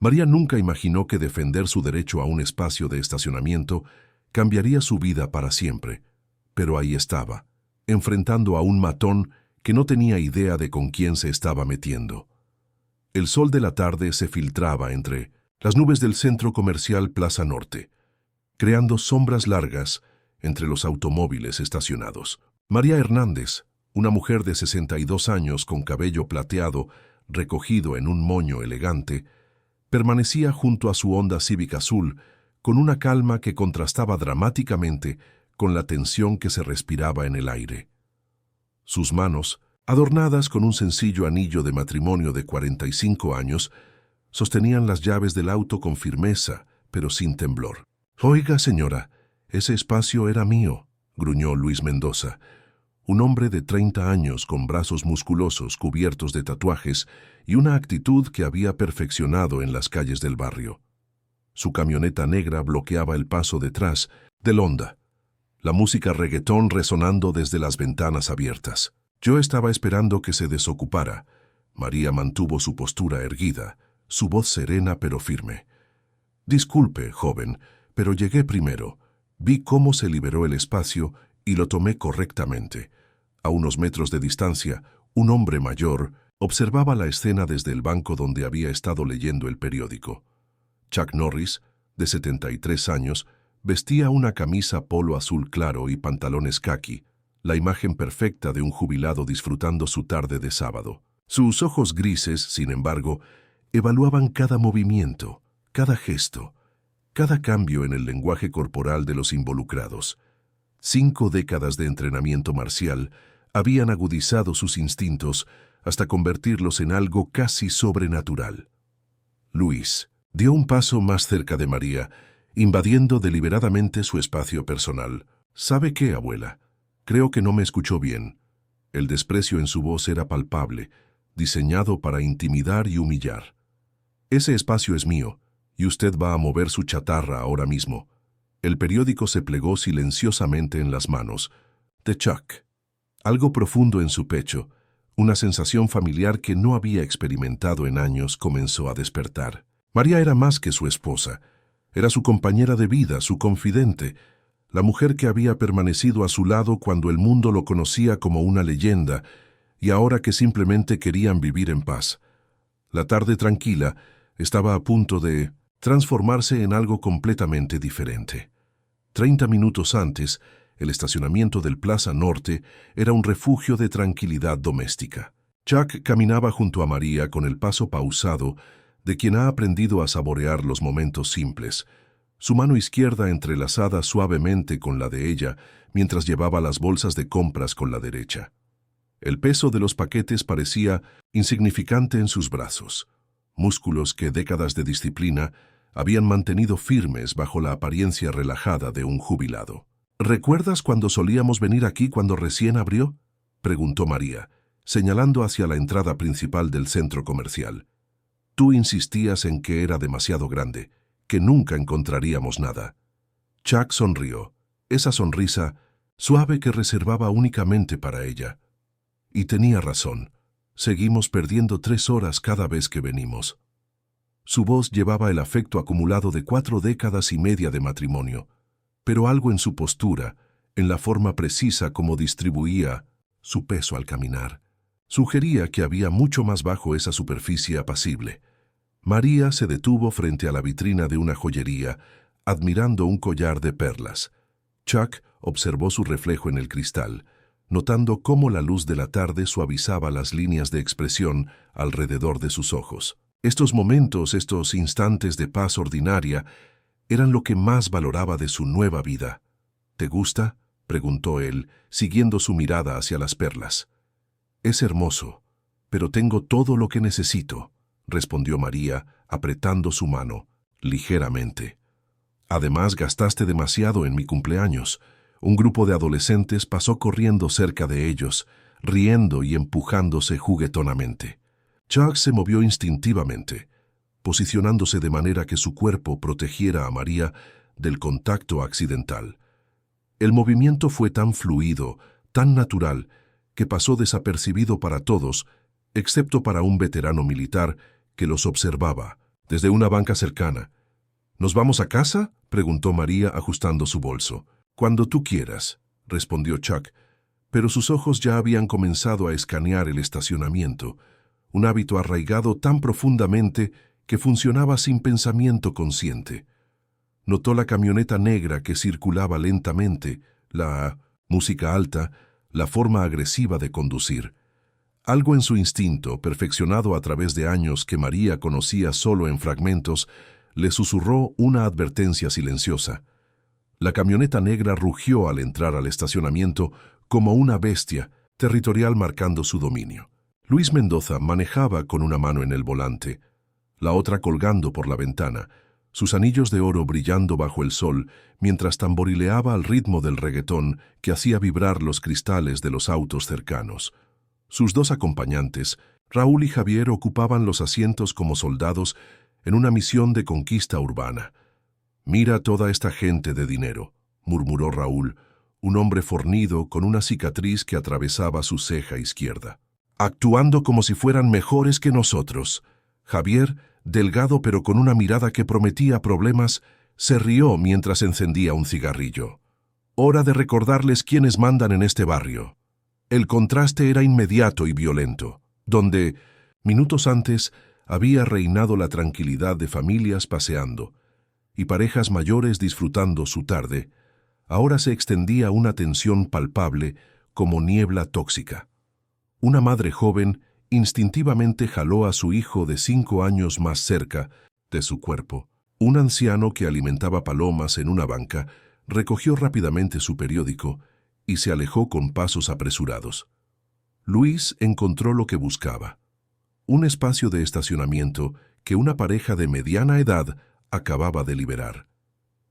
María nunca imaginó que defender su derecho a un espacio de estacionamiento cambiaría su vida para siempre, pero ahí estaba, enfrentando a un matón que no tenía idea de con quién se estaba metiendo. El sol de la tarde se filtraba entre las nubes del centro comercial Plaza Norte, creando sombras largas entre los automóviles estacionados. María Hernández, una mujer de 62 años con cabello plateado recogido en un moño elegante, permanecía junto a su Honda Civic azul con una calma que contrastaba dramáticamente con la tensión que se respiraba en el aire. Sus manos, adornadas con un sencillo anillo de matrimonio de 45 años, sostenían las llaves del auto con firmeza, pero sin temblor. «Oiga, señora, ese espacio era mío», gruñó Luis Mendoza, un hombre de 30 años con brazos musculosos cubiertos de tatuajes y una actitud que había perfeccionado en las calles del barrio. Su camioneta negra bloqueaba el paso detrás del Honda, la música reggaetón resonando desde las ventanas abiertas. Yo estaba esperando que se desocupara. María mantuvo su postura erguida, su voz serena pero firme. «Disculpe, joven, pero llegué primero. Vi cómo se liberó el espacio y lo tomé correctamente». A unos metros de distancia, un hombre mayor observaba la escena desde el banco donde había estado leyendo el periódico. Chuck Norris, de 73 años, vestía una camisa polo azul claro y pantalones caqui, la imagen perfecta de un jubilado disfrutando su tarde de sábado. Sus ojos grises, sin embargo, evaluaban cada movimiento, cada gesto, cada cambio en el lenguaje corporal de los involucrados. 5 décadas de entrenamiento marcial habían agudizado sus instintos hasta convertirlos en algo casi sobrenatural. Luis dio un paso más cerca de María, invadiendo deliberadamente su espacio personal. «¿Sabe qué, abuela? Creo que no me escuchó bien». El desprecio en su voz era palpable, diseñado para intimidar y humillar. «Ese espacio es mío, y usted va a mover su chatarra ahora mismo». El periódico se plegó silenciosamente en las manos de Chuck. Algo profundo en su pecho, una sensación familiar que no había experimentado en años, comenzó a despertar. María era más que su esposa. Era su compañera de vida, su confidente, la mujer que había permanecido a su lado cuando el mundo lo conocía como una leyenda y ahora que simplemente querían vivir en paz. La tarde tranquila estaba a punto de transformarse en algo completamente diferente. 30 minutos antes, el estacionamiento del Plaza Norte era un refugio de tranquilidad doméstica. Chuck caminaba junto a María con el paso pausado de quien ha aprendido a saborear los momentos simples, su mano izquierda entrelazada suavemente con la de ella mientras llevaba las bolsas de compras con la derecha. El peso de los paquetes parecía insignificante en sus brazos, músculos que décadas de disciplina habían mantenido firmes bajo la apariencia relajada de un jubilado. «¿Recuerdas cuando solíamos venir aquí cuando recién abrió?», preguntó María, señalando hacia la entrada principal del centro comercial. «Tú insistías en que era demasiado grande, que nunca encontraríamos nada». Chuck sonrió, esa sonrisa suave que reservaba únicamente para ella. Y tenía razón, seguimos perdiendo 3 horas cada vez que venimos. Su voz llevaba el afecto acumulado de 4 décadas y media de matrimonio, pero algo en su postura, en la forma precisa como distribuía su peso al caminar, sugería que había mucho más bajo esa superficie apacible. María se detuvo frente a la vitrina de una joyería, admirando un collar de perlas. Chuck observó su reflejo en el cristal, notando cómo la luz de la tarde suavizaba las líneas de expresión alrededor de sus ojos. Estos momentos, estos instantes de paz ordinaria, eran lo que más valoraba de su nueva vida. «¿Te gusta?», preguntó él, siguiendo su mirada hacia las perlas. «Es hermoso, pero tengo todo lo que necesito», respondió María, apretando su mano, ligeramente. «Además, gastaste demasiado en mi cumpleaños». Un grupo de adolescentes pasó corriendo cerca de ellos, riendo y empujándose juguetonamente. Chuck se movió instintivamente, posicionándose de manera que su cuerpo protegiera a María del contacto accidental. El movimiento fue tan fluido, tan natural, que pasó desapercibido para todos, excepto para un veterano militar que los observaba, desde una banca cercana. ¿Nos vamos a casa?, preguntó María ajustando su bolso. Cuando tú quieras, respondió Chuck, pero sus ojos ya habían comenzado a escanear el estacionamiento, un hábito arraigado tan profundamente que funcionaba sin pensamiento consciente. Notó la camioneta negra que circulaba lentamente, la música alta, la forma agresiva de conducir. Algo en su instinto, perfeccionado a través de años que María conocía solo en fragmentos, le susurró una advertencia silenciosa. La camioneta negra rugió al entrar al estacionamiento como una bestia, territorial marcando su dominio. Luis Mendoza manejaba con una mano en el volante, la otra colgando por la ventana, sus anillos de oro brillando bajo el sol, mientras tamborileaba al ritmo del reggaetón que hacía vibrar los cristales de los autos cercanos. Sus dos acompañantes, Raúl y Javier, ocupaban los asientos como soldados en una misión de conquista urbana. «Mira toda esta gente de dinero», murmuró Raúl, un hombre fornido con una cicatriz que atravesaba su ceja izquierda. «Actuando como si fueran mejores que nosotros». Javier, delgado pero con una mirada que prometía problemas, se rió mientras encendía un cigarrillo. «Hora de recordarles quiénes mandan en este barrio». El contraste era inmediato y violento, donde, minutos antes, había reinado la tranquilidad de familias paseando y parejas mayores disfrutando su tarde. Ahora se extendía una tensión palpable como niebla tóxica. Una madre joven instintivamente jaló a su hijo de 5 años más cerca de su cuerpo. Un anciano que alimentaba palomas en una banca recogió rápidamente su periódico y se alejó con pasos apresurados. Luis encontró lo que buscaba: un espacio de estacionamiento que una pareja de mediana edad acababa de liberar.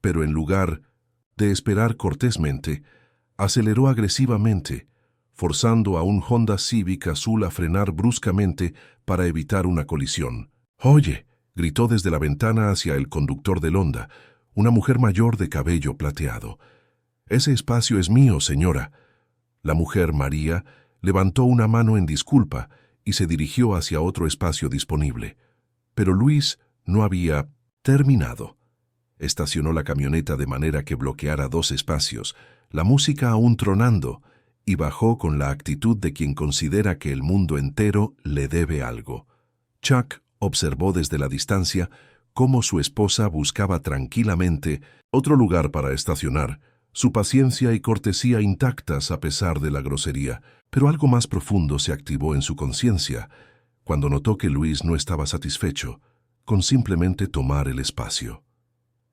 Pero en lugar de esperar cortésmente, aceleró agresivamente, forzando a un Honda Civic azul a frenar bruscamente para evitar una colisión. «Oye», gritó desde la ventana hacia el conductor del Honda, una mujer mayor de cabello plateado. «Ese espacio es mío, señora». La mujer, María, levantó una mano en disculpa y se dirigió hacia otro espacio disponible. Pero Luis no había terminado. Estacionó la camioneta de manera que bloqueara 2 espacios, la música aún tronando, y bajó con la actitud de quien considera que el mundo entero le debe algo. Chuck observó desde la distancia cómo su esposa buscaba tranquilamente otro lugar para estacionar, su paciencia y cortesía intactas a pesar de la grosería, pero algo más profundo se activó en su conciencia cuando notó que Luis no estaba satisfecho con simplemente tomar el espacio.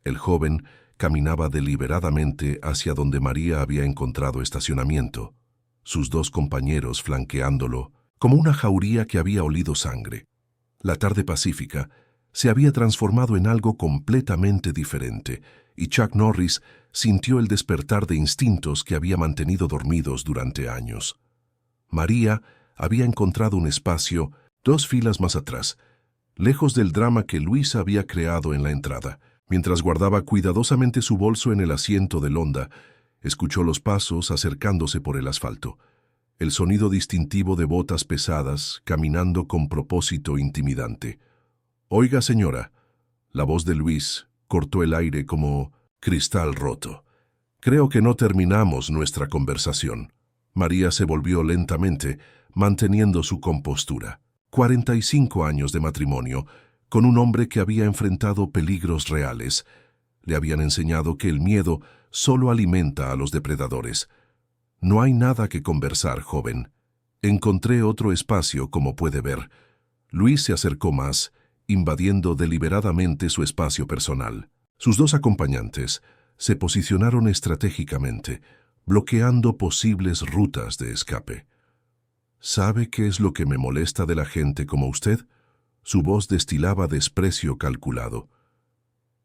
El joven caminaba deliberadamente hacia donde María había encontrado estacionamiento, sus 2 compañeros flanqueándolo, como una jauría que había olido sangre. La tarde pacífica se había transformado en algo completamente diferente, y Chuck Norris sintió el despertar de instintos que había mantenido dormidos durante años. María había encontrado un espacio 2 filas más atrás, lejos del drama que Luis había creado en la entrada. Mientras guardaba cuidadosamente su bolso en el asiento del Honda, escuchó los pasos acercándose por el asfalto, el sonido distintivo de botas pesadas caminando con propósito intimidante. «Oiga, señora», la voz de Luis cortó el aire como cristal roto. «Creo que no terminamos nuestra conversación». María se volvió lentamente, manteniendo su compostura. 45 años de matrimonio, con un hombre que había enfrentado peligros reales. Le habían enseñado que el miedo solo alimenta a los depredadores. «No hay nada que conversar, joven. Encontré otro espacio, como puede ver». Luis se acercó más, invadiendo deliberadamente su espacio personal. Sus 2 acompañantes se posicionaron estratégicamente, bloqueando posibles rutas de escape. «¿Sabe qué es lo que me molesta de la gente como usted?». Su voz destilaba desprecio calculado.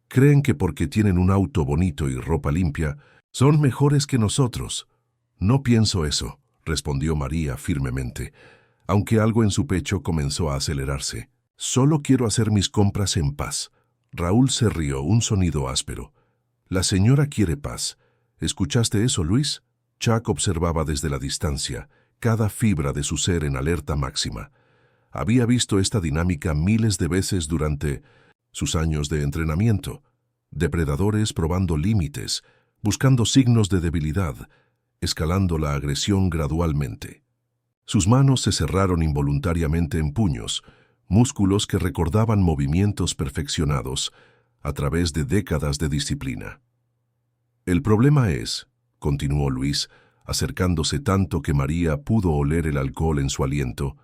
«Creen que porque tienen un auto bonito y ropa limpia, son mejores que nosotros». «No pienso eso», respondió María firmemente, aunque algo en su pecho comenzó a acelerarse. «Solo quiero hacer mis compras en paz». Raúl se rió, un sonido áspero. «La señora quiere paz. ¿Escuchaste eso, Luis?». Chuck observaba desde la distancia, cada fibra de su ser en alerta máxima. Había visto esta dinámica miles de veces durante sus años de entrenamiento, depredadores probando límites, buscando signos de debilidad, escalando la agresión gradualmente. Sus manos se cerraron involuntariamente en puños, músculos que recordaban movimientos perfeccionados a través de décadas de disciplina. El problema es, continuó Luis, acercándose tanto que María pudo oler el alcohol en su aliento,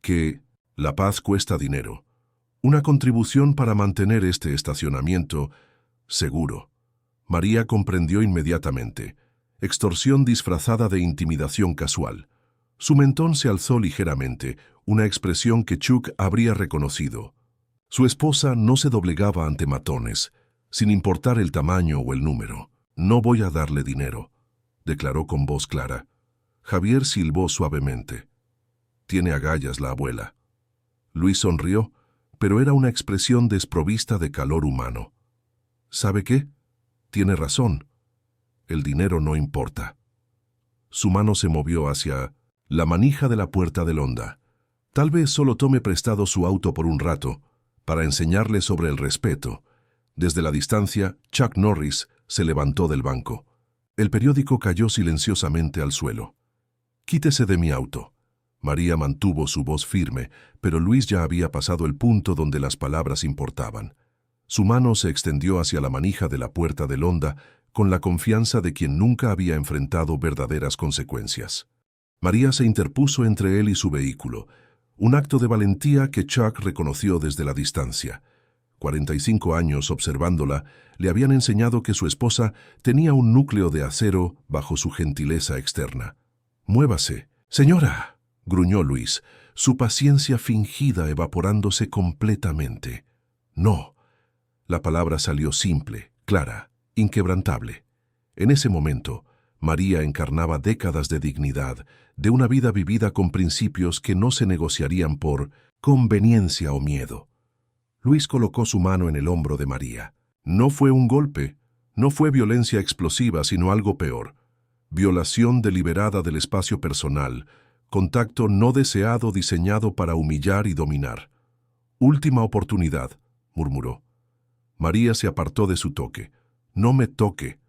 que la paz cuesta dinero. Una contribución para mantener este estacionamiento seguro. María comprendió inmediatamente. Extorsión disfrazada de intimidación casual. Su mentón se alzó ligeramente, una expresión que Chuck habría reconocido. Su esposa no se doblegaba ante matones, sin importar el tamaño o el número. «No voy a darle dinero», declaró con voz clara. Javier silbó suavemente. «Tiene agallas la abuela». Luis sonrió, pero era una expresión desprovista de calor humano. «¿Sabe qué? Tiene razón. El dinero no importa». Su mano se movió hacia la manija de la puerta del Honda. «Tal vez solo tome prestado su auto por un rato, para enseñarle sobre el respeto». Desde la distancia, Chuck Norris se levantó del banco. El periódico cayó silenciosamente al suelo. «Quítese de mi auto». María mantuvo su voz firme, pero Luis ya había pasado el punto donde las palabras importaban. Su mano se extendió hacia la manija de la puerta del Honda con la confianza de quien nunca había enfrentado verdaderas consecuencias. María se interpuso entre él y su vehículo, un acto de valentía que Chuck reconoció desde la distancia. 45 años observándola le habían enseñado que su esposa tenía un núcleo de acero bajo su gentileza externa. «Muévase, señora», gruñó Luis, su paciencia fingida evaporándose completamente. «No». La palabra salió simple, clara, inquebrantable. En ese momento, María encarnaba décadas de dignidad, de una vida vivida con principios que no se negociarían por conveniencia o miedo. Luis colocó su mano en el hombro de María. No fue un golpe, no fue violencia explosiva, sino algo peor. Violación deliberada del espacio personal, contacto no deseado diseñado para humillar y dominar. «Última oportunidad», murmuró. María se apartó de su toque. «No me toque».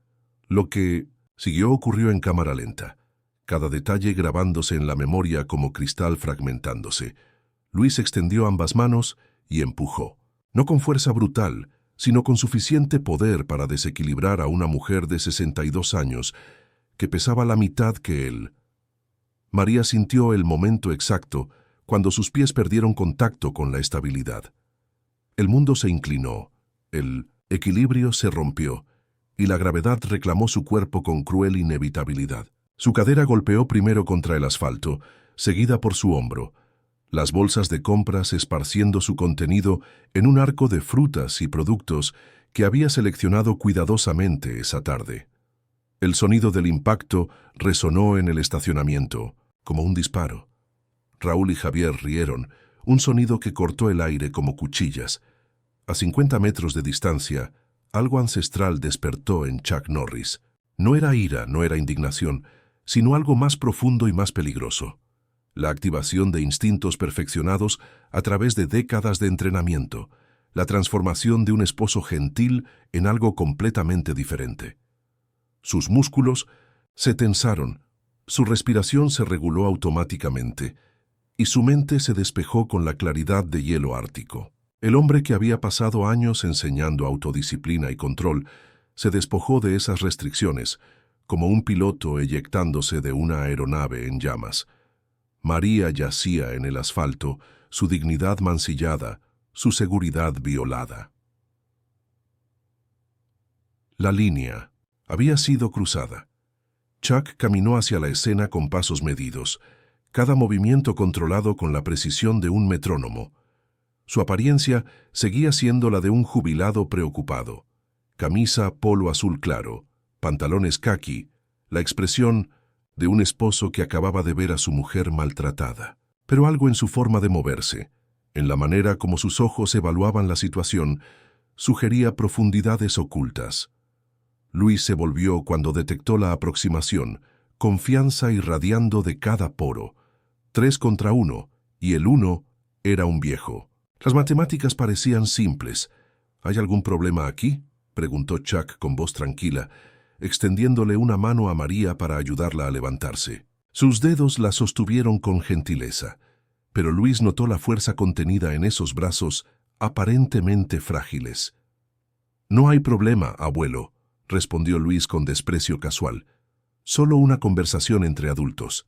Lo que siguió ocurrió en cámara lenta, cada detalle grabándose en la memoria como cristal fragmentándose. Luis extendió ambas manos y empujó. No con fuerza brutal, sino con suficiente poder para desequilibrar a una mujer de 62 años que pesaba la mitad que él. María sintió el momento exacto cuando sus pies perdieron contacto con la estabilidad. El mundo se inclinó, el equilibrio se rompió, y la gravedad reclamó su cuerpo con cruel inevitabilidad. Su cadera golpeó primero contra el asfalto, seguida por su hombro, las bolsas de compras esparciendo su contenido en un arco de frutas y productos que había seleccionado cuidadosamente esa tarde. El sonido del impacto resonó en el estacionamiento, como un disparo. Raúl y Javier rieron, un sonido que cortó el aire como cuchillas. A 50 metros de distancia, algo ancestral despertó en Chuck Norris. No era ira, no era indignación, sino algo más profundo y más peligroso. La activación de instintos perfeccionados a través de décadas de entrenamiento, la transformación de un esposo gentil en algo completamente diferente. Sus músculos se tensaron, su respiración se reguló automáticamente, y su mente se despejó con la claridad de hielo ártico. El hombre que había pasado años enseñando autodisciplina y control se despojó de esas restricciones, como un piloto eyectándose de una aeronave en llamas. María yacía en el asfalto, su dignidad mancillada, su seguridad violada. La línea había sido cruzada. Chuck caminó hacia la escena con pasos medidos, cada movimiento controlado con la precisión de un metrónomo. Su apariencia seguía siendo la de un jubilado preocupado. Camisa polo azul claro, pantalones caqui, la expresión de un esposo que acababa de ver a su mujer maltratada. Pero algo en su forma de moverse, en la manera como sus ojos evaluaban la situación, sugería profundidades ocultas. Luis se volvió cuando detectó la aproximación, confianza irradiando de cada poro. 3 contra 1, y el 1 era un viejo. Las matemáticas parecían simples, ¿Hay algún problema aquí?, preguntó Chuck con voz tranquila, extendiéndole una mano a María para ayudarla a levantarse. Sus dedos la sostuvieron con gentileza, pero Luis notó la fuerza contenida en esos brazos aparentemente frágiles. «No hay problema, abuelo», respondió Luis con desprecio casual. «Solo una conversación entre adultos».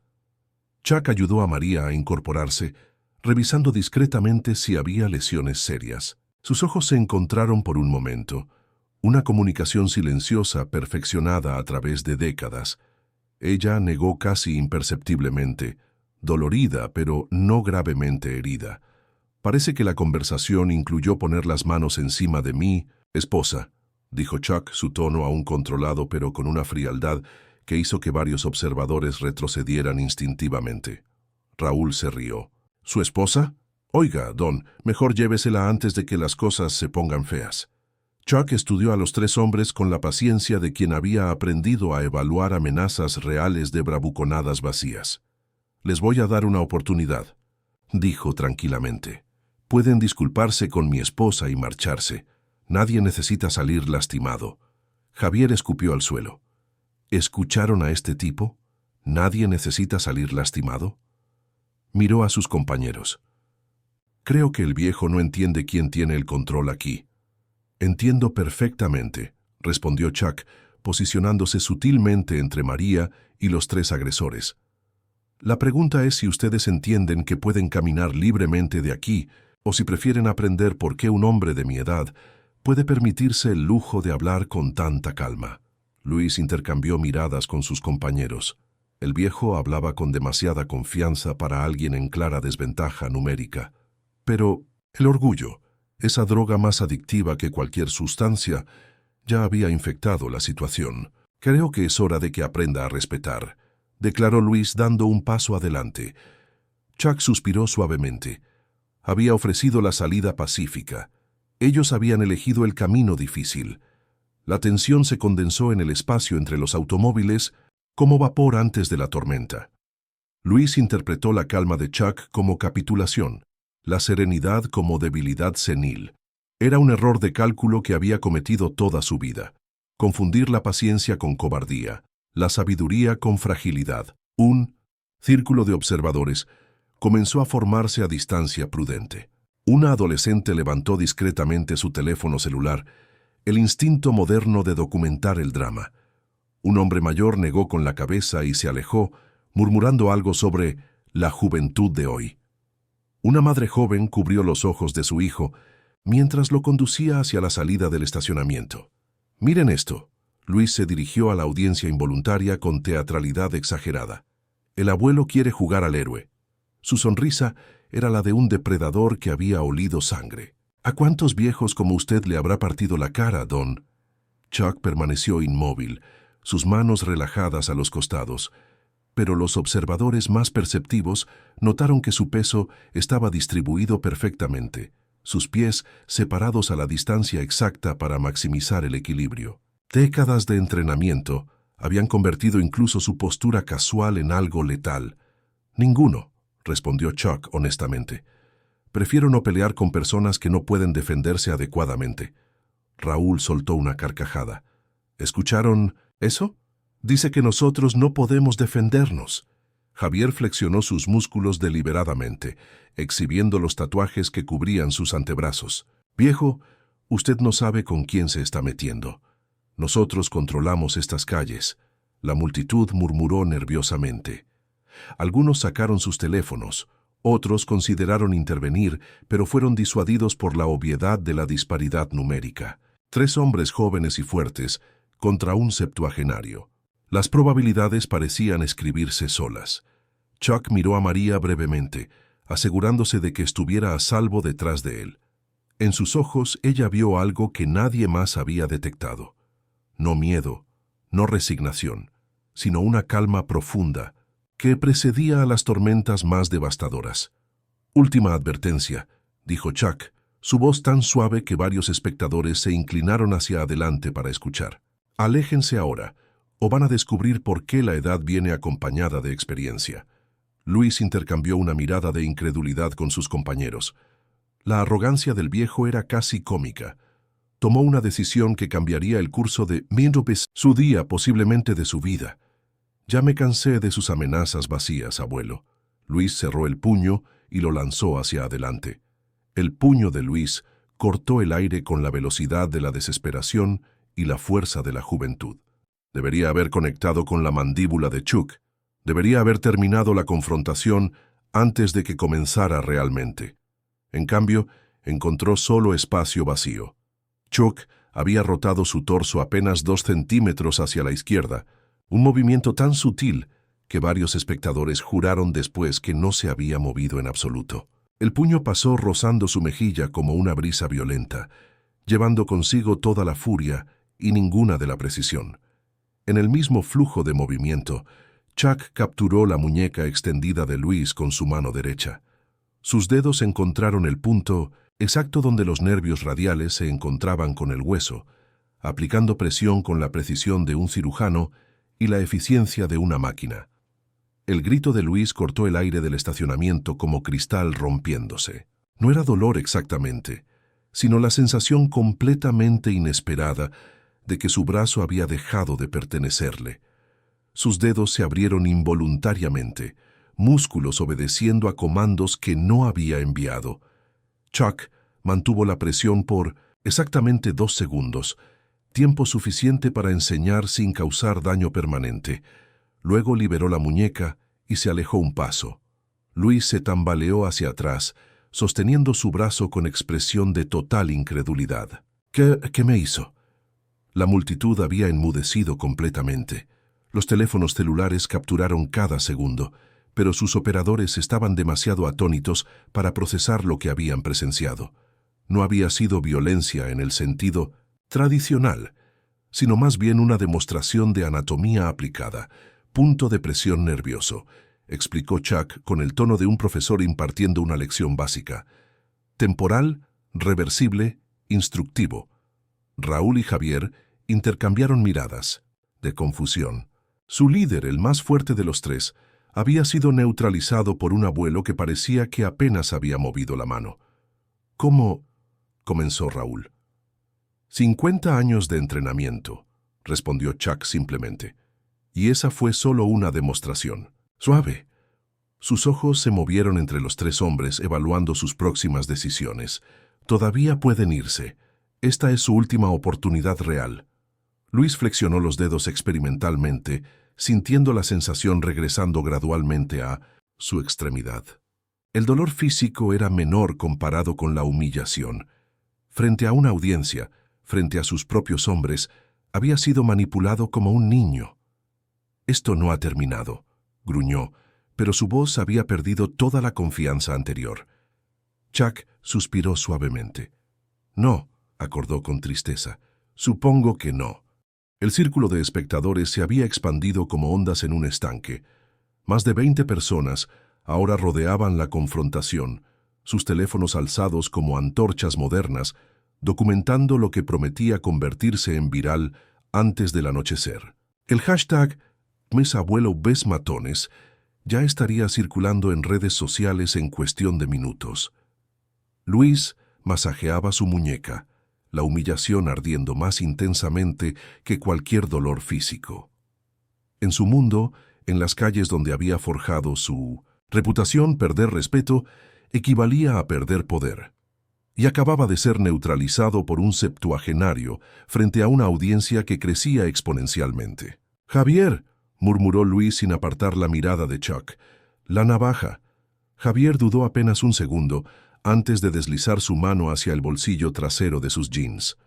Chuck ayudó a María a incorporarse, revisando discretamente si había lesiones serias. Sus ojos se encontraron por un momento. Una comunicación silenciosa perfeccionada a través de décadas. Ella negó casi imperceptiblemente, dolorida pero no gravemente herida. «Parece que la conversación incluyó poner las manos encima de mi esposa», dijo Chuck, su tono aún controlado pero con una frialdad que hizo que varios observadores retrocedieran instintivamente. Raúl se rió. «¿Su esposa? Oiga, Don, mejor llévesela antes de que las cosas se pongan feas». Chuck estudió a los tres hombres con la paciencia de quien había aprendido a evaluar amenazas reales de bravuconadas vacías. «Les voy a dar una oportunidad», dijo tranquilamente. «Pueden disculparse con mi esposa y marcharse. Nadie necesita salir lastimado». Javier escupió al suelo. «¿Escucharon a este tipo? ¿Nadie necesita salir lastimado?». Miró a sus compañeros. «Creo que el viejo no entiende quién tiene el control aquí». «Entiendo perfectamente», respondió Chuck, posicionándose sutilmente entre María y los tres agresores. «La pregunta es si ustedes entienden que pueden caminar libremente de aquí o si prefieren aprender por qué un hombre de mi edad puede permitirse el lujo de hablar con tanta calma». Luis intercambió miradas con sus compañeros. El viejo hablaba con demasiada confianza para alguien en clara desventaja numérica. Pero el orgullo, esa droga más adictiva que cualquier sustancia, ya había infectado la situación. «Creo que es hora de que aprenda a respetar», declaró Luis dando un paso adelante. Chuck suspiró suavemente. Había ofrecido la salida pacífica. Ellos habían elegido el camino difícil. La tensión se condensó en el espacio entre los automóviles como vapor antes de la tormenta. Luis interpretó la calma de Chuck como capitulación, la serenidad como debilidad senil. Era un error de cálculo que había cometido toda su vida. Confundir la paciencia con cobardía, la sabiduría con fragilidad. Un círculo de observadores comenzó a formarse a distancia prudente. Una adolescente levantó discretamente su teléfono celular, el instinto moderno de documentar el drama. Un hombre mayor negó con la cabeza y se alejó, murmurando algo sobre la juventud de hoy. Una madre joven cubrió los ojos de su hijo mientras lo conducía hacia la salida del estacionamiento. «Miren esto». Luis se dirigió a la audiencia involuntaria con teatralidad exagerada. «El abuelo quiere jugar al héroe». Su sonrisa era la de un depredador que había olido sangre. «¿A cuántos viejos como usted le habrá partido la cara, Don?». Chuck permaneció inmóvil, sus manos relajadas a los costados, pero los observadores más perceptivos notaron que su peso estaba distribuido perfectamente, sus pies separados a la distancia exacta para maximizar el equilibrio. Décadas de entrenamiento habían convertido incluso su postura casual en algo letal. «Ninguno», respondió Chuck honestamente. «Prefiero no pelear con personas que no pueden defenderse adecuadamente». Raúl soltó una carcajada. «¿Escucharon eso? Dice que nosotros no podemos defendernos». Javier flexionó sus músculos deliberadamente, exhibiendo los tatuajes que cubrían sus antebrazos. «Viejo, usted no sabe con quién se está metiendo. Nosotros controlamos estas calles». La multitud murmuró nerviosamente. Algunos sacaron sus teléfonos, otros consideraron intervenir, pero fueron disuadidos por la obviedad de la disparidad numérica. 3 hombres jóvenes y fuertes contra un septuagenario. Las probabilidades parecían escribirse solas. Chuck miró a María brevemente, asegurándose de que estuviera a salvo detrás de él. En sus ojos ella vio algo que nadie más había detectado. No miedo, no resignación, sino una calma profunda que precedía a las tormentas más devastadoras. «Última advertencia», dijo Chuck, su voz tan suave que varios espectadores se inclinaron hacia adelante para escuchar. «Aléjense ahora, o van a descubrir por qué la edad viene acompañada de experiencia». Luis intercambió una mirada de incredulidad con sus compañeros. La arrogancia del viejo era casi cómica. Tomó una decisión que cambiaría el curso de su día, posiblemente de su vida. Ya me cansé de sus amenazas vacías, abuelo. Luis cerró el puño y lo lanzó hacia adelante. El puño de Luis cortó el aire con la velocidad de la desesperación y la fuerza de la juventud. Debería haber conectado con la mandíbula de Chuck. Debería haber terminado la confrontación antes de que comenzara realmente. En cambio, encontró solo espacio vacío. Chuck había rotado su torso apenas 2 centímetros hacia la izquierda, un movimiento tan sutil que varios espectadores juraron después que no se había movido en absoluto. El puño pasó rozando su mejilla como una brisa violenta, llevando consigo toda la furia y ninguna de la precisión. En el mismo flujo de movimiento, Chuck capturó la muñeca extendida de Luis con su mano derecha. Sus dedos encontraron el punto exacto donde los nervios radiales se encontraban con el hueso, aplicando presión con la precisión de un cirujano y la eficiencia de una máquina. El grito de Luis cortó el aire del estacionamiento como cristal rompiéndose. No era dolor exactamente, sino la sensación completamente inesperada de que su brazo había dejado de pertenecerle. Sus dedos se abrieron involuntariamente, músculos obedeciendo a comandos que no había enviado. Chuck mantuvo la presión por exactamente 2 segundos, tiempo suficiente para enseñar sin causar daño permanente. Luego liberó la muñeca y se alejó un paso. Luis se tambaleó hacia atrás, sosteniendo su brazo con expresión de total incredulidad. ¿Qué me hizo? La multitud había enmudecido completamente. Los teléfonos celulares capturaron cada segundo, pero sus operadores estaban demasiado atónitos para procesar lo que habían presenciado. No había sido violencia en el sentido tradicional, sino más bien una demostración de anatomía aplicada, punto de presión nervioso, explicó Chuck con el tono de un profesor impartiendo una lección básica. Temporal, reversible, instructivo. Raúl y Javier intercambiaron miradas, de confusión. Su líder, el más fuerte de los tres, había sido neutralizado por un abuelo que parecía que apenas había movido la mano. ¿Cómo? Comenzó Raúl. 50 años de entrenamiento, respondió Chuck simplemente. Y esa fue solo una demostración. Suave. Sus ojos se movieron entre los 3 hombres evaluando sus próximas decisiones. Todavía pueden irse. Esta es su última oportunidad real. Luis flexionó los dedos experimentalmente, sintiendo la sensación regresando gradualmente a su extremidad. El dolor físico era menor comparado con la humillación. Frente a una audiencia, frente a sus propios hombres, había sido manipulado como un niño. «Esto no ha terminado», gruñó, pero su voz había perdido toda la confianza anterior. Chuck suspiró suavemente. «No», acordó con tristeza, «supongo que no». El círculo de espectadores se había expandido como ondas en un estanque. Más de 20 personas ahora rodeaban la confrontación, sus teléfonos alzados como antorchas modernas, documentando lo que prometía convertirse en viral antes del anochecer. El hashtag «Mes abuelo ves matones» ya estaría circulando en redes sociales en cuestión de minutos. Luis masajeaba su muñeca, la humillación ardiendo más intensamente que cualquier dolor físico. En su mundo, en las calles donde había forjado su reputación, perder respeto equivalía a perder poder. Y acababa de ser neutralizado por un septuagenario frente a una audiencia que crecía exponencialmente. «Javier», murmuró Luis sin apartar la mirada de Chuck. «La navaja». Javier dudó apenas un segundo antes de deslizar su mano hacia el bolsillo trasero de sus jeans.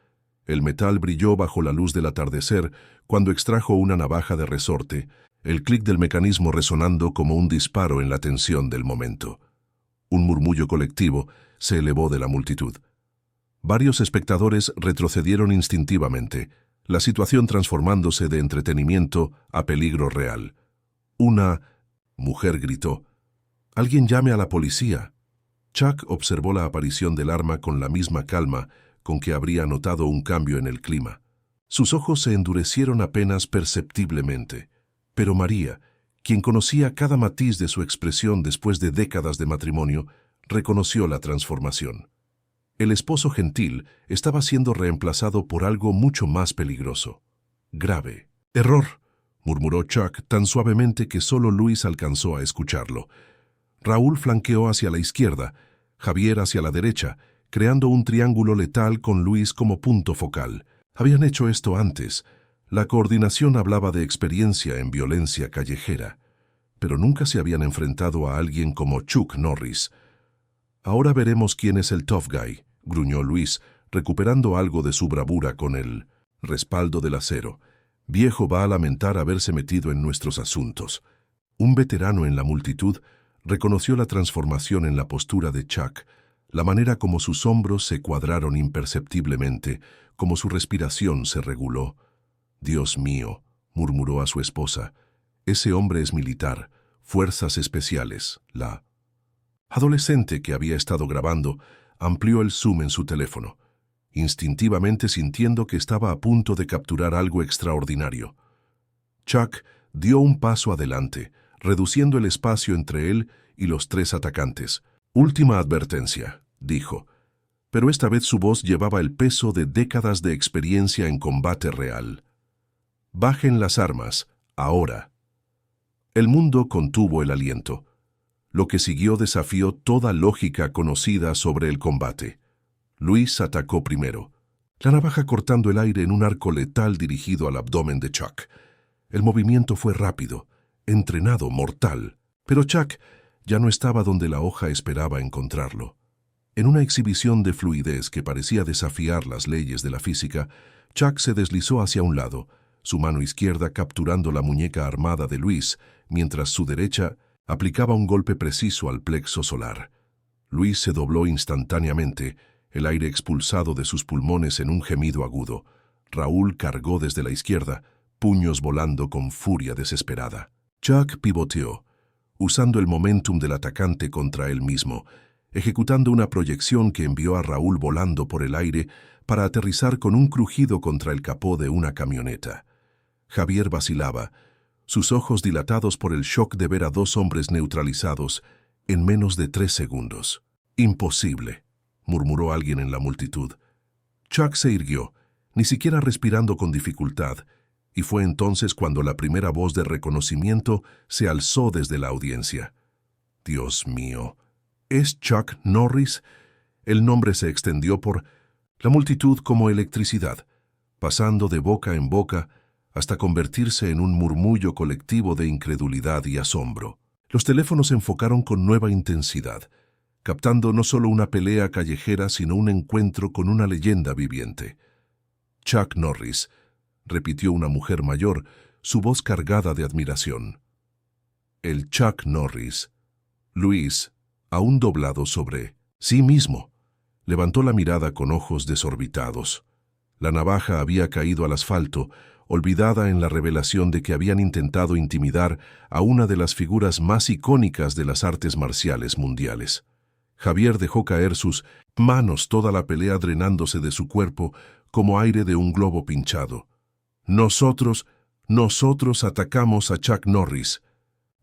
El metal brilló bajo la luz del atardecer cuando extrajo una navaja de resorte, el clic del mecanismo resonando como un disparo en la tensión del momento. Un murmullo colectivo se elevó de la multitud. Varios espectadores retrocedieron instintivamente, la situación transformándose de entretenimiento a peligro real. Una mujer gritó: «¡Alguien llame a la policía!». Chuck observó la aparición del arma con la misma calma con que habría notado un cambio en el clima. Sus ojos se endurecieron apenas perceptiblemente, pero María, quien conocía cada matiz de su expresión después de décadas de matrimonio, reconoció la transformación. El esposo gentil estaba siendo reemplazado por algo mucho más peligroso. Grave. «Error», murmuró Chuck tan suavemente que solo Luis alcanzó a escucharlo. Raúl flanqueó hacia la izquierda, Javier hacia la derecha, creando un triángulo letal con Luis como punto focal. Habían hecho esto antes. La coordinación hablaba de experiencia en violencia callejera, pero nunca se habían enfrentado a alguien como Chuck Norris. «Ahora veremos quién es el tough guy», gruñó Luis, recuperando algo de su bravura con el respaldo del acero. «Viejo va a lamentar haberse metido en nuestros asuntos». Un veterano en la multitud reconoció la transformación en la postura de Chuck, la manera como sus hombros se cuadraron imperceptiblemente, como su respiración se reguló. «Dios mío», murmuró a su esposa, «ese hombre es militar, fuerzas especiales». La adolescente que había estado grabando amplió el zoom en su teléfono, instintivamente sintiendo que estaba a punto de capturar algo extraordinario. Chuck dio un paso adelante, reduciendo el espacio entre él y los tres atacantes. «Última advertencia», dijo, pero esta vez su voz llevaba el peso de décadas de experiencia en combate real. «Bajen las armas, ahora». El mundo contuvo el aliento. Lo que siguió desafió toda lógica conocida sobre el combate. Luis atacó primero, la navaja cortando el aire en un arco letal dirigido al abdomen de Chuck. El movimiento fue rápido, entrenado, mortal, pero Chuck ya no estaba donde la hoja esperaba encontrarlo. En una exhibición de fluidez que parecía desafiar las leyes de la física, Chuck se deslizó hacia un lado, su mano izquierda capturando la muñeca armada de Luis, mientras su derecha aplicaba un golpe preciso al plexo solar. Luis se dobló instantáneamente, el aire expulsado de sus pulmones en un gemido agudo. Raúl cargó desde la izquierda, puños volando con furia desesperada. Chuck pivoteó, usando el momentum del atacante contra él mismo, ejecutando una proyección que envió a Raúl volando por el aire para aterrizar con un crujido contra el capó de una camioneta. Javier vacilaba, sus ojos dilatados por el shock de ver a dos hombres neutralizados en menos de 3 segundos. «Imposible», murmuró alguien en la multitud. Chuck se irguió, ni siquiera respirando con dificultad, y fue entonces cuando la primera voz de reconocimiento se alzó desde la audiencia. «Dios mío, ¿es Chuck Norris?» El nombre se extendió por la multitud como electricidad, pasando de boca en boca hasta convertirse en un murmullo colectivo de incredulidad y asombro. Los teléfonos se enfocaron con nueva intensidad, captando no solo una pelea callejera, sino un encuentro con una leyenda viviente. «Chuck Norris», repitió una mujer mayor, su voz cargada de admiración. «El Chuck Norris». Luis, aún doblado sobre sí mismo, levantó la mirada con ojos desorbitados. La navaja había caído al asfalto, olvidada en la revelación de que habían intentado intimidar a una de las figuras más icónicas de las artes marciales mundiales. Javier dejó caer sus manos, toda la pelea drenándose de su cuerpo como aire de un globo pinchado. Nosotros atacamos a Chuck Norris».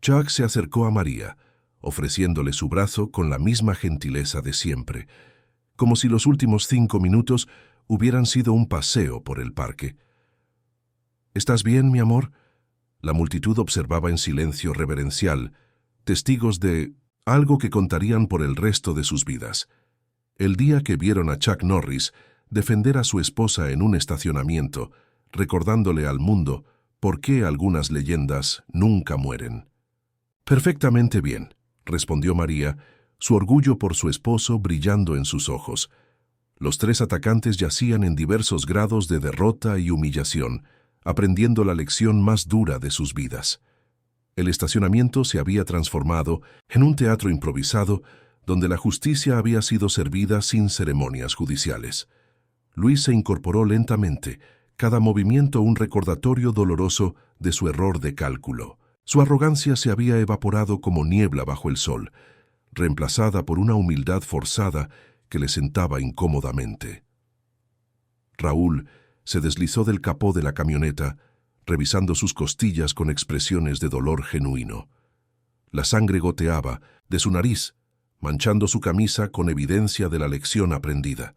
Chuck se acercó a María, ofreciéndole su brazo con la misma gentileza de siempre, como si los últimos 5 minutos hubieran sido un paseo por el parque. «¿Estás bien, mi amor?». La multitud observaba en silencio reverencial, testigos de algo que contarían por el resto de sus vidas. El día que vieron a Chuck Norris defender a su esposa en un estacionamiento, recordándole al mundo por qué algunas leyendas nunca mueren. «Perfectamente bien», respondió María, su orgullo por su esposo brillando en sus ojos. Los 3 atacantes yacían en diversos grados de derrota y humillación, aprendiendo la lección más dura de sus vidas. El estacionamiento se había transformado en un teatro improvisado donde la justicia había sido servida sin ceremonias judiciales. Luis se incorporó lentamente, cada movimiento un recordatorio doloroso de su error de cálculo. Su arrogancia se había evaporado como niebla bajo el sol, reemplazada por una humildad forzada que le sentaba incómodamente. Raúl se deslizó del capó de la camioneta, revisando sus costillas con expresiones de dolor genuino. La sangre goteaba de su nariz, manchando su camisa con evidencia de la lección aprendida.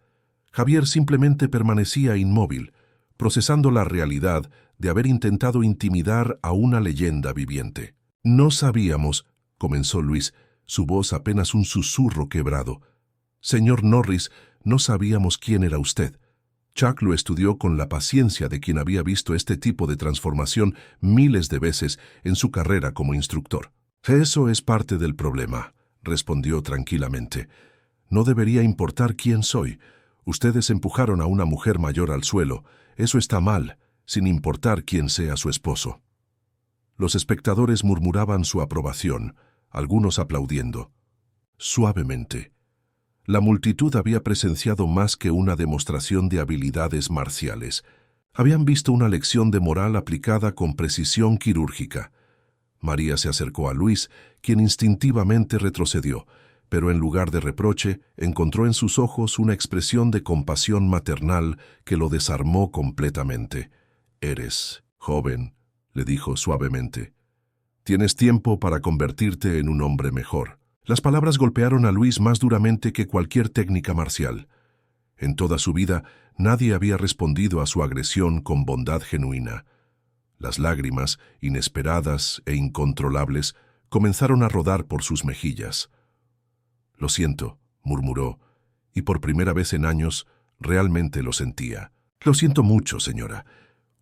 Javier simplemente permanecía inmóvil, procesando la realidad de haber intentado intimidar a una leyenda viviente. No sabíamos, comenzó Luis, su voz apenas un susurro quebrado. Señor Norris, no sabíamos quién era usted. Chuck lo estudió con la paciencia de quien había visto este tipo de transformación miles de veces en su carrera como instructor. Eso es parte del problema, respondió tranquilamente. No debería importar quién soy. Ustedes empujaron a una mujer mayor al suelo. Eso está mal, sin importar quién sea su esposo. Los espectadores murmuraban su aprobación, algunos aplaudiendo. Suavemente. La multitud había presenciado más que una demostración de habilidades marciales. Habían visto una lección de moral aplicada con precisión quirúrgica. María se acercó a Luis, quien instintivamente retrocedió, pero en lugar de reproche, encontró en sus ojos una expresión de compasión maternal que lo desarmó completamente. «Eres joven», le dijo suavemente. «Tienes tiempo para convertirte en un hombre mejor». Las palabras golpearon a Luis más duramente que cualquier técnica marcial. En toda su vida, nadie había respondido a su agresión con bondad genuina. Las lágrimas, inesperadas e incontrolables, comenzaron a rodar por sus mejillas. «Lo siento», murmuró, y por primera vez en años, realmente lo sentía. «Lo siento mucho, señora».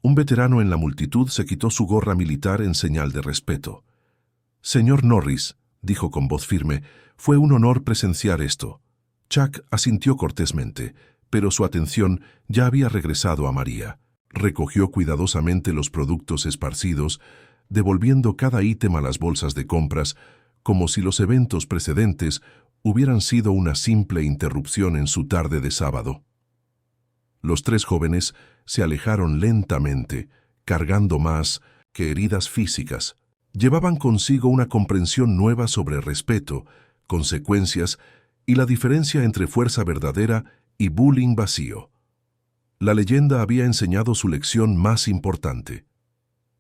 Un veterano en la multitud se quitó su gorra militar en señal de respeto. «Señor Norris», dijo con voz firme, «fue un honor presenciar esto». Chuck asintió cortésmente, pero su atención ya había regresado a María. Recogió cuidadosamente los productos esparcidos, devolviendo cada ítem a las bolsas de compras, como si los eventos precedentes hubieran sido una simple interrupción en su tarde de sábado. Los tres jóvenes se alejaron lentamente, cargando más que heridas físicas. Llevaban consigo una comprensión nueva sobre respeto, consecuencias y la diferencia entre fuerza verdadera y bullying vacío. La leyenda había enseñado su lección más importante,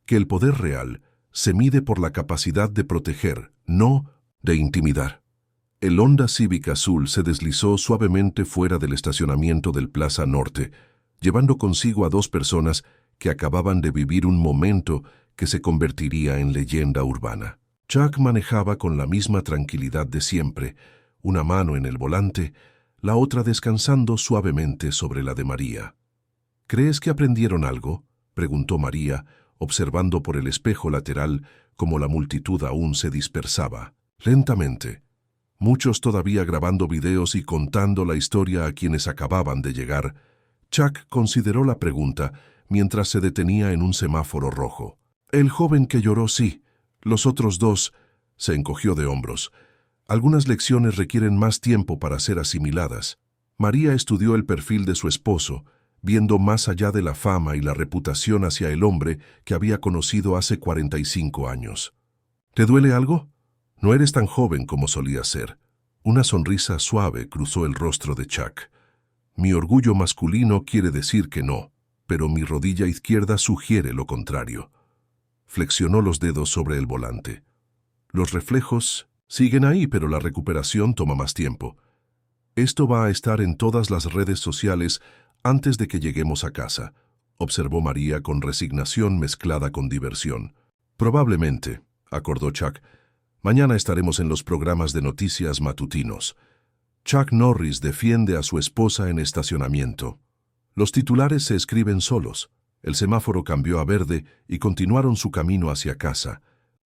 que el poder real se mide por la capacidad de proteger, no de intimidar. El Honda Civic azul se deslizó suavemente fuera del estacionamiento del Plaza Norte, llevando consigo a dos personas que acababan de vivir un momento que se convertiría en leyenda urbana. Chuck manejaba con la misma tranquilidad de siempre, una mano en el volante, la otra descansando suavemente sobre la de María. «¿Crees que aprendieron algo?», preguntó María, observando por el espejo lateral como la multitud aún se dispersaba. Lentamente, muchos todavía grabando videos y contando la historia a quienes acababan de llegar, Chuck consideró la pregunta mientras se detenía en un semáforo rojo. «El joven que lloró, sí. Los otros dos», se encogió de hombros. «Algunas lecciones requieren más tiempo para ser asimiladas». María estudió el perfil de su esposo, viendo más allá de la fama y la reputación hacia el hombre que había conocido hace 45 años. «¿Te duele algo? No eres tan joven como solías ser». Una sonrisa suave cruzó el rostro de Chuck. «Mi orgullo masculino quiere decir que no, pero mi rodilla izquierda sugiere lo contrario». Flexionó los dedos sobre el volante. «Los reflejos siguen ahí, pero la recuperación toma más tiempo. Esto va a estar en todas las redes sociales antes de que lleguemos a casa», observó María con resignación mezclada con diversión. «Probablemente», acordó Chuck. «Mañana estaremos en los programas de noticias matutinos». Chuck Norris defiende a su esposa en estacionamiento. Los titulares se escriben solos. El semáforo cambió a verde y continuaron su camino hacia casa,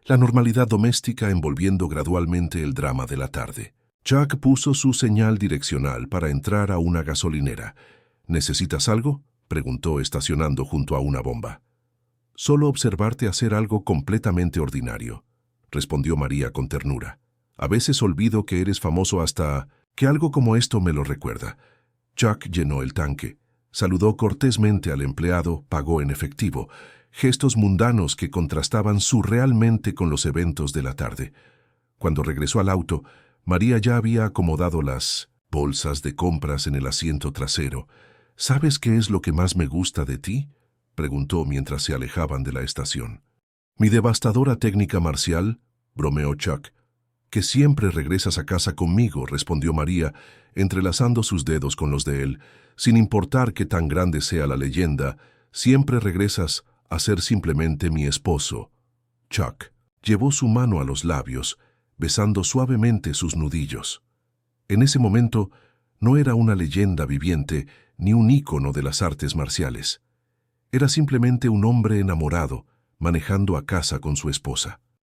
la normalidad doméstica envolviendo gradualmente el drama de la tarde. Chuck puso su señal direccional para entrar a una gasolinera. «¿Necesitas algo?», preguntó estacionando junto a una bomba. «Solo observarte hacer algo completamente ordinario», respondió María con ternura. «A veces olvido que eres famoso hasta que algo como esto me lo recuerda». Chuck llenó el tanque. Saludó cortésmente al empleado, pagó en efectivo, gestos mundanos que contrastaban surrealmente con los eventos de la tarde. Cuando regresó al auto, María ya había acomodado las bolsas de compras en el asiento trasero. «¿Sabes qué es lo que más me gusta de ti?», preguntó mientras se alejaban de la estación. «Mi devastadora técnica marcial», bromeó Chuck. Que siempre regresas a casa conmigo, respondió María, entrelazando sus dedos con los de él. Sin importar qué tan grande sea la leyenda, siempre regresas a ser simplemente mi esposo. Chuck llevó su mano a los labios, besando suavemente sus nudillos. En ese momento, no era una leyenda viviente ni un ícono de las artes marciales. Era simplemente un hombre enamorado, manejando a casa con su esposa.